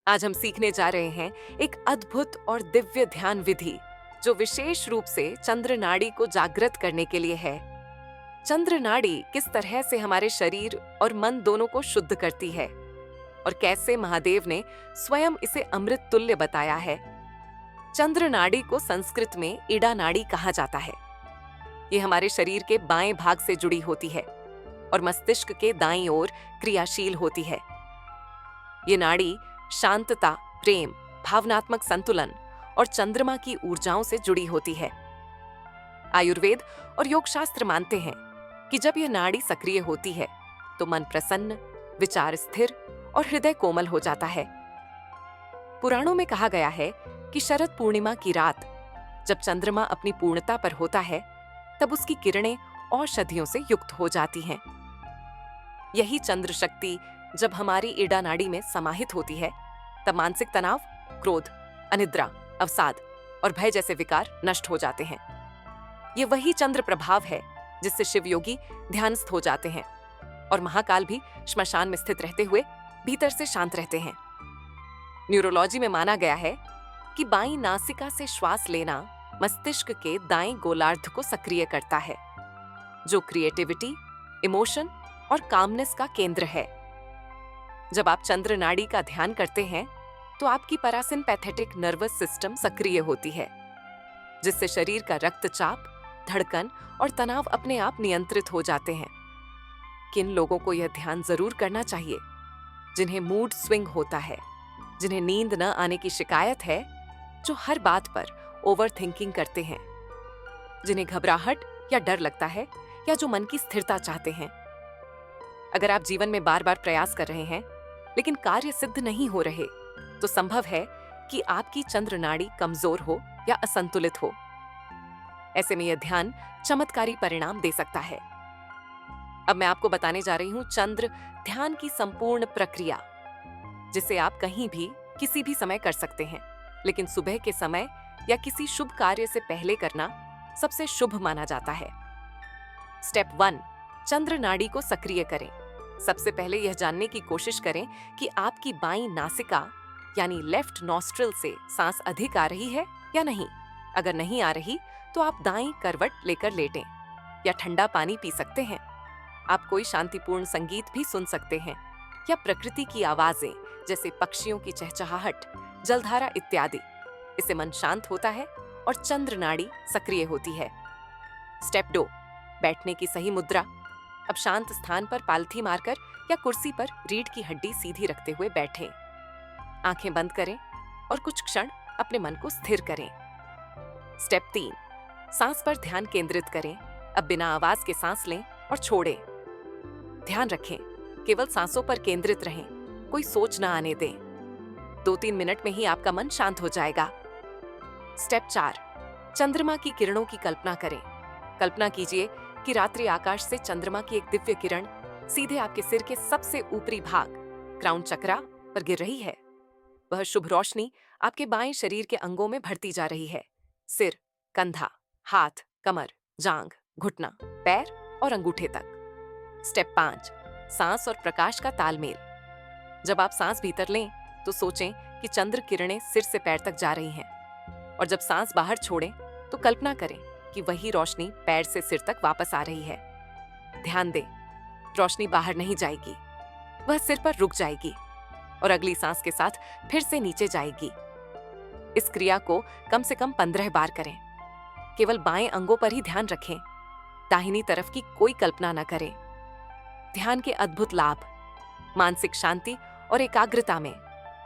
आज हम सीखने जा रहे हैं एक अद्भुत और दिव्य ध्यान विधि जो विशेष रूप से चंद्र नाड़ी को जागृत करने के लिए है। चंद्र नाड़ी किस तरह से हमारे शरीर और मन दोनों को शुद्ध करती है और कैसे महादेव ने स्वयं इसे अमृत तुल्य बताया है। चंद्र नाड़ी को संस्कृत में इड़ा नाड़ी कहा जाता है। ये हमारे शरीर के बाएं भाग से जुड़ी होती है और मस्तिष्क के दाईं ओर क्रियाशील होती है। ये नाड़ी शांतता, प्रेम, भावनात्मक संतुलन और चंद्रमा की ऊर्जाओं से जुड़ी होती है। आयुर्वेद और योग शास्त्र मानते हैं कि जब यह नाड़ी सक्रिय होती है तो मन प्रसन्न, विचार स्थिर और हृदय कोमल हो जाता है। पुराणों में कहा गया है कि शरद पूर्णिमा की रात जब चंद्रमा अपनी पूर्णता पर होता है तब उसकी किरणें औषधियों से युक्त हो जाती हैं। यही चंद्र शक्ति जब हमारी इड़ा नाड़ी में समाहित होती है तब मानसिक तनाव, क्रोध, अनिद्रा, अवसाद और भय जैसे विकार नष्ट हो जाते हैं। ये वही चंद्र प्रभाव है जिससे शिव योगी ध्यानस्थ हो जाते हैं और महाकाल भी श्मशान में स्थित रहते हुए भीतर से शांत रहते हैं। न्यूरोलॉजी में माना गया है कि बाईं नासिका से श्वास लेना मस्तिष्क के दाएं गोलार्ध को सक्रिय करता है, जो क्रिएटिविटी, इमोशन और कामनेस का केंद्र है। जब आप चंद्र नाड़ी का ध्यान करते हैं तो आपकी पैरासिम्पैथेटिक नर्वस सिस्टम सक्रिय होती है, जिससे शरीर का रक्तचाप, धड़कन और तनाव अपने आप नियंत्रित हो जाते हैं। किन लोगों को यह ध्यान जरूर करना चाहिए? जिन्हें मूड स्विंग होता है, जिन्हें नींद न आने की शिकायत है, जो हर बात पर ओवर थिंकिंग करते हैं, जिन्हें घबराहट या डर लगता है या जो मन की स्थिरता चाहते हैं। अगर आप जीवन में बार बार प्रयास कर रहे हैं लेकिन कार्य सिद्ध नहीं हो रहे तो संभव है कि आपकी चंद्र नाड़ी कमजोर हो या असंतुलित हो। ऐसे में यह ध्यान चमत्कारी परिणाम दे सकता है। अब मैं आपको बताने जा रही हूं चंद्र ध्यान की संपूर्ण प्रक्रिया, जिसे आप कहीं भी किसी भी समय कर सकते हैं, लेकिन सुबह के समय या किसी शुभ कार्य से पहले करना सबसे शुभ माना जाता है। स्टेप 1, चंद्र नाड़ी को सक्रिय करें। सबसे पहले यह जानने की कोशिश करें कि आपकी बाईं नासिका यानी लेफ्ट नॉस्ट्रिल से सांस अधिक आ रही है या नहीं। अगर नहीं आ रही तो आप दाईं करवट लेकर लेटें या ठंडा पानी पी सकते हैं। आप कोई शांतिपूर्ण संगीत भी सुन सकते हैं या प्रकृति की आवाजें जैसे पक्षियों की चहचहाहट, जलधारा इत्यादि। इससे मन शांत होता है और चंद्र नाड़ी सक्रिय होती है। स्टेप 2, बैठने की सही मुद्रा। अब शांत स्थान पर पालथी मारकर या कुर्सी पर रीढ़ की हड्डी सीधी रखते हुए बैठें। आंखें बंद करें और कुछ क्षण अपने मन को स्थिर करें। स्टेप 3, सांस पर ध्यान केंद्रित करें। अब बिना आवाज के सांस लें और छोड़ें। ध्यान रखें, केवल सांसों पर केंद्रित रहें, कोई सोच ना आने दें। 2-3 मिनट में ही आपका मन शांत हो जाएगा। स्टेप 4, चंद्रमा की किरणों की कल्पना करें। कल्पना कीजिए कि रात्रि आकाश से चंद्रमा की एक दिव्य किरण सीधे आपके सिर के सबसे ऊपरी भाग क्राउन चक्रा पर गिर रही है। वह शुभ रोशनी आपके बाएं शरीर के अंगों में भरती जा रही है। सिर, कंधा, हाथ, कमर, जांघ, घुटना, पैर और अंगूठे तक। स्टेप 5, सांस और प्रकाश का तालमेल। जब आप सांस भीतर लें तो सोचें कि चंद्र किरणें सिर से पैर तक जा रही हैं, और जब सांस बाहर छोड़ें तो कल्पना करें कि वही रोशनी पैर से सिर तक वापस आ रही है। ध्यान दें, रोशनी बाहर नहीं जाएगी, वह सिर पर रुक जाएगी और अगली सांस के साथ फिर से नीचे जाएगी। इस क्रिया को कम से कम 15 बार करें। केवल बाएं अंगों पर ही ध्यान रखें, दाहिनी तरफ की कोई कल्पना न करें। ध्यान के अद्भुत लाभ: मानसिक शांति और एकाग्रता में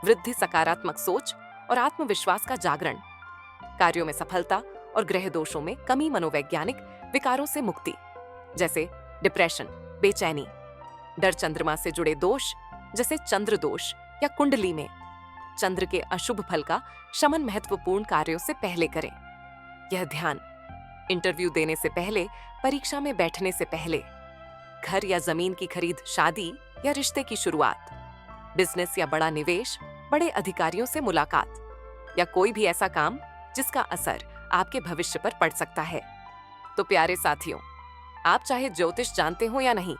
वृद्धि, सकारात्मक सोच और आत्मविश्वास का जागरण, कार्यों में सफलता और ग्रह दोषों में कमी, मनोवैज्ञानिक विकारों से मुक्ति जैसे डिप्रेशन, बेचैनी, डर, चंद्रमा से जुड़े दोष जैसे चंद्र दोष या कुंडली में चंद्र के अशुभ फल का शमन महत्वपूर्ण कार्यों से पहले करें। यह ध्यान इंटरव्यू देने से पहले, परीक्षा में बैठने से पहले, घर या जमीन की खरीद, शादी या रिश्ते की शुरुआत, बिजनेस या बड़ा निवेश, बड़े अधिकारियों से मुलाकात या कोई भी ऐसा काम जिसका असर आपके भविष्य पर पड़ सकता है। तो प्यारे साथियों, आप चाहे ज्योतिष जानते हो या नहीं,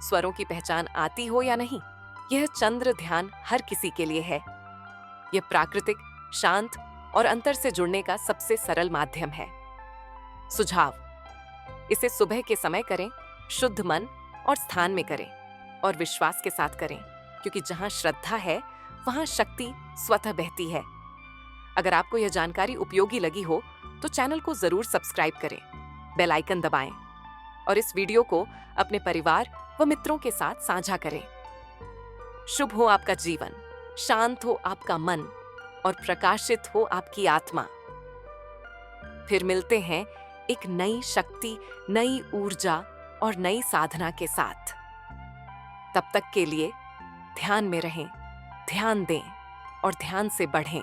स्वरों की पहचान आती हो या नहीं, यह चंद्र ध्यान हर किसी के लिए है। यह प्राकृतिक, शांत और अंतर से जुड़ने का सबसे सरल माध्यम है। सुझाव: इसे सुबह के समय करें, शुद्ध मन और स्थान में करें और विश्वास के साथ करें, क्योंकि जहां श्रद्धा है वहां शक्ति स्वतः बहती है। अगर आपको यह जानकारी उपयोगी लगी हो तो चैनल को जरूर सब्सक्राइब करें, बेल आइकन दबाएं और इस वीडियो को अपने परिवार व मित्रों के साथ साझा करें। शुभ हो आपका जीवन, शांत हो आपका मन और प्रकाशित हो आपकी आत्मा। फिर मिलते हैं एक नई शक्ति, नई ऊर्जा और नई साधना के साथ। तब तक के लिए ध्यान में रहें, ध्यान दें और ध्यान से बढ़ें।